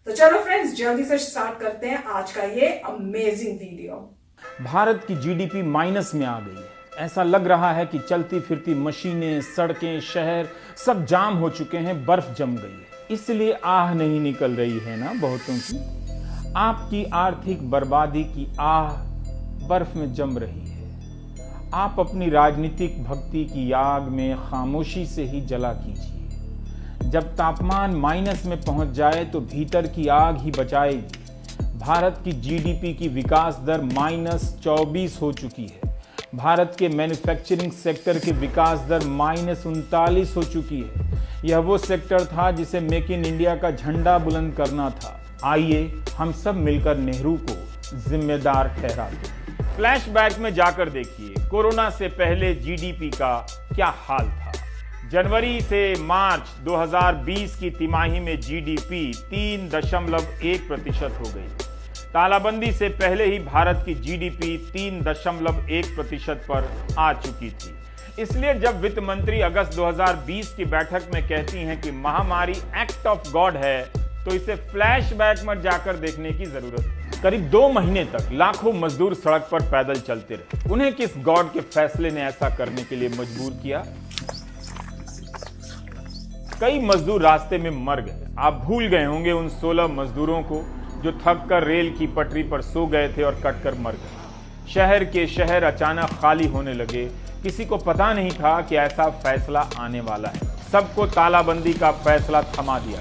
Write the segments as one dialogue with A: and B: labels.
A: तो चलो फ्रेंड्स, जल्दी से स्टार्ट करते हैं आज का ये अमेजिंग वीडियो।
B: भारत की जीडीपी माइनस में आ गई है। ऐसा लग रहा है कि चलती फिरती मशीनें, सड़कें, शहर सब जाम हो चुके हैं, बर्फ जम गई है। इसलिए आह नहीं निकल रही है ना बहुतों की। आपकी आर्थिक बर्बादी की आह बर्फ में जम रही है। आप अपनी राजनीतिक भक्ति की आग में खामोशी से ही जला कीजिए। जब तापमान माइनस में पहुंच जाए तो भीतर की आग ही बचाएगी। भारत की जीडीपी की विकास दर -24 हो चुकी है। भारत के मैन्युफैक्चरिंग सेक्टर की विकास दर -39 हो चुकी है। यह वो सेक्टर था जिसे मेक इन इंडिया का झंडा बुलंद करना था। आइए हम सब मिलकर नेहरू को जिम्मेदार ठहराते हैं। फ्लैशबैक में जाकर देखिए, कोरोना से पहले जीडीपी का क्या हाल था। जनवरी से मार्च 2020 की तिमाही में जीडीपी 3.1% हो गई। तालाबंदी से पहले ही भारत की जीडीपी 3.1% पर आ चुकी थी। इसलिए जब वित्त मंत्री अगस्त 2020 की बैठक में कहती हैं कि महामारी एक्ट ऑफ गॉड है, तो इसे फ्लैशबैक में जाकर देखने की जरूरत है। करीब 2 महीने तक लाखों मजदूर सड़क पर पैदल चलते रहे। उन्हें किस गॉड के फैसले ने ऐसा करने के लिए मजबूर किया? कई मजदूर रास्ते में मर गए। आप भूल गए होंगे उन 16 मजदूरों को जो थक कर रेल की पटरी पर सो गए थे और कटकर मर गए। शहर के शहर अचानक खाली होने लगे। किसी को पता नहीं था कि ऐसा फैसला आने वाला है। सबको तालाबंदी का फैसला थमा दिया।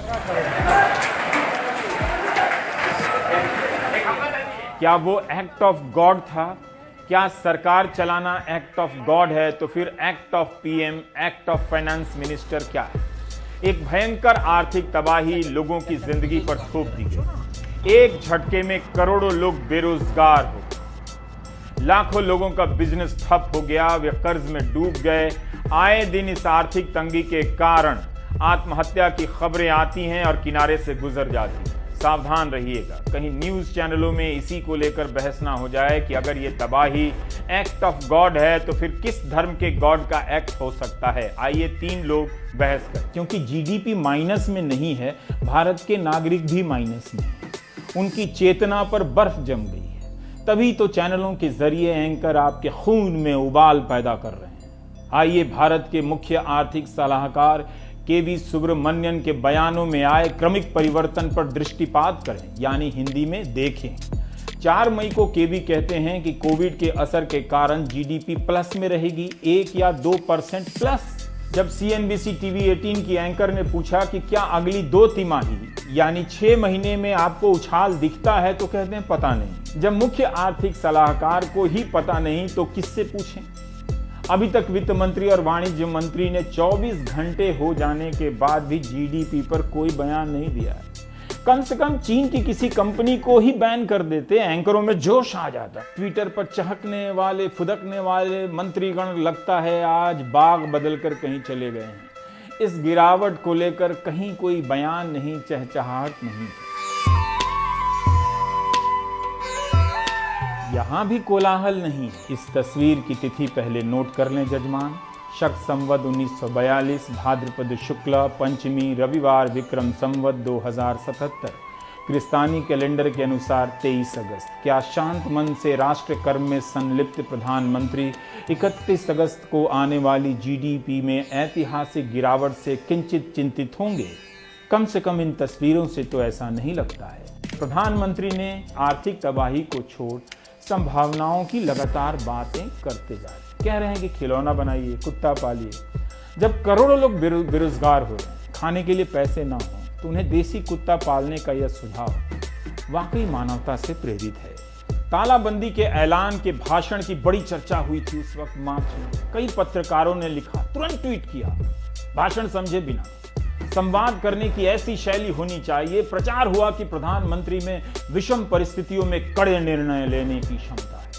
B: क्या वो एक्ट ऑफ गॉड था? क्या सरकार चलाना एक्ट ऑफ गॉड है? तो फिर act of PM, act of finance minister क्या है? एक भयंकर आर्थिक तबाही लोगों की जिंदगी पर थोप दी गई। एक झटके में करोड़ों लोग बेरोजगार हो गए। लाखों लोगों का बिजनेस ठप हो गया। वे कर्ज में डूब गए। आए दिन इस आर्थिक तंगी के कारण आत्महत्या की खबरें आती हैं और किनारे से गुजर जाती हैं। सावधान रहिएगा, कहीं न्यूज चैनलों में इसी को लेकर बहस ना हो जाए कि अगर ये तबाही एक्ट ऑफ गॉड है तो फिर किस धर्म के गॉड का एक्ट हो सकता है। आइए 3 लोग बहस करें। क्योंकि जीडीपी माइनस में नहीं है, भारत के नागरिक भी माइनस में हैं। उनकी चेतना पर बर्फ जम गई है। तभी तो चैनलों के जरिए एंकर आपके खून में उबाल पैदा कर रहे हैं। आइए भारत के मुख्य आर्थिक सलाहकार केवी सुब्रमण्यन के बयानों में आए क्रमिक परिवर्तन पर दृष्टिपात करें, यानी हिंदी में देखें। 4 मई को केवी कहते हैं कि कोविड के असर के कारण जीडीपी प्लस में रहेगी, 1 या 2% प्लस। जब सीएनबीसी टीवी 18 की एंकर ने पूछा कि क्या अगली 2 तिमाही यानी 6 महीने में आपको उछाल दिखता है, तो कहते हैं पता नहीं। जब मुख्य आर्थिक सलाहकार को ही पता नहीं तो किससे पूछें? अभी तक वित्त मंत्री और वाणिज्य मंत्री ने 24 घंटे हो जाने के बाद भी जीडीपी पर कोई बयान नहीं दिया है। कम से कम चीन की किसी कंपनी को ही बैन कर देते, एंकरों में जोश आ जाता। ट्विटर पर चहकने वाले, फुदकने वाले मंत्रीगण लगता है आज बाग बदलकर कहीं चले गए हैं। इस गिरावट को लेकर कहीं कोई बयान नहीं, चहचहाहट नहीं। यहां भी कोलाहल नहीं। इस तस्वीर की तिथि पहले नोट कर लें जजमान। शक संवत 1942, भाद्रपद शुक्ल पंचमी, रविवार, विक्रम संवत 2077। क्रिस्तानी कैलेंडर के अनुसार 23 अगस्त। क्या शांत मन से राष्ट्र कर्म में संलिप्त प्रधानमंत्री 31 अगस्त को आने वाली जीडीपी में ऐतिहासिक गिरावट से किंचित चिंतित होंगे? कम से कम इन तस्वीरों से तो ऐसा नहीं लगता है। प्रधानमंत्री ने आर्थिक तबाही को छोड़ संभावनाओं की लगातार बातें करते जा रहे। कह रहे हैं कि खिलौना बनाइए, कुत्ता पालिए। जब करोड़ों लोग बेरोजगार हो रहे हैं, खाने के लिए पैसे ना हो, तो उन्हें देसी कुत्ता पालने का यह सुझाव वाकई मानवता से प्रेरित है। तालाबंदी के ऐलान के भाषण की बड़ी चर्चा हुई थी उस वक्त मार्च में। कई पत्रकारों ने लिखा, तुरंत ट्वीट किया, भाषण समझे बिना। संवाद करने की ऐसी शैली होनी चाहिए। प्रचार हुआ कि प्रधानमंत्री में विषम परिस्थितियों में कड़े निर्णय लेने की क्षमता है,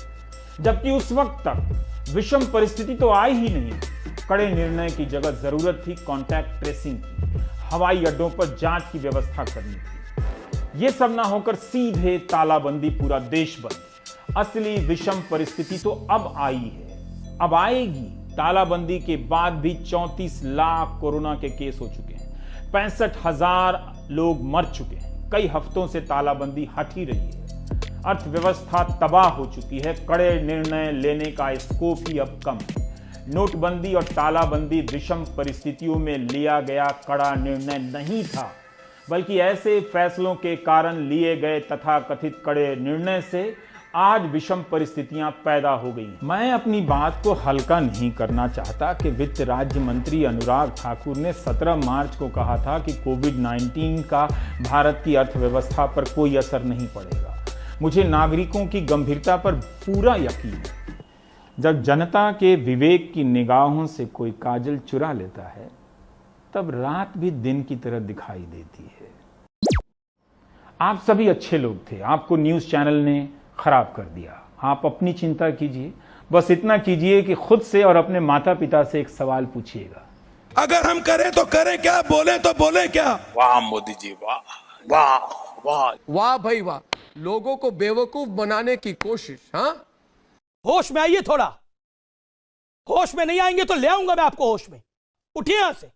B: जबकि उस वक्त तक विषम परिस्थिति तो आई ही नहीं। कड़े निर्णय की जगह जरूरत थी कॉन्टैक्ट ट्रेसिंग की, हवाई अड्डों पर जांच की व्यवस्था करनी थी। ये सब ना होकर सीधे तालाबंदी, पूरा देश बंद। असली विषम परिस्थिति तो अब आई है, अब आएगी। तालाबंदी के बाद भी 34 लाख कोरोना के केस हो चुके हैं, 65,000 लोग मर चुके हैं। कई हफ्तों से तालाबंदी हट ही रही है। अर्थव्यवस्था तबाह हो चुकी है। कड़े निर्णय लेने का स्कोप ही अब कम है। नोटबंदी और तालाबंदी विषम परिस्थितियों में लिया गया कड़ा निर्णय नहीं था, बल्कि ऐसे फैसलों के कारण लिए गए तथाकथित कड़े निर्णय से आज विषम परिस्थितियां पैदा हो गई। मैं अपनी बात को हल्का नहीं करना चाहता कि वित्त राज्य मंत्री अनुराग ठाकुर ने 17 मार्च को कहा था कि कोविड-19 का भारत की अर्थव्यवस्था पर कोई असर नहीं पड़ेगा। मुझे नागरिकों की गंभीरता पर पूरा यकीन है। जब जनता के विवेक की निगाहों से कोई काजल चुरा लेता है, तब रात भी दिन की तरह दिखाई देती है। आप सभी अच्छे लोग थे, आपको न्यूज़ चैनल ने खराब कर दिया। आप अपनी चिंता कीजिए, बस इतना कीजिए कि खुद से और अपने माता पिता से एक सवाल पूछिएगा।
C: अगर हम करें तो करें क्या, बोले तो बोले क्या।
D: वाह मोदी जी, वाह वाह वाह
E: वाह भाई वाह। लोगों को बेवकूफ बनाने की कोशिश। हाँ,
F: होश में आइए थोड़ा। होश में नहीं आएंगे तो ले आऊंगा मैं आपको होश में। उठिए यहां से।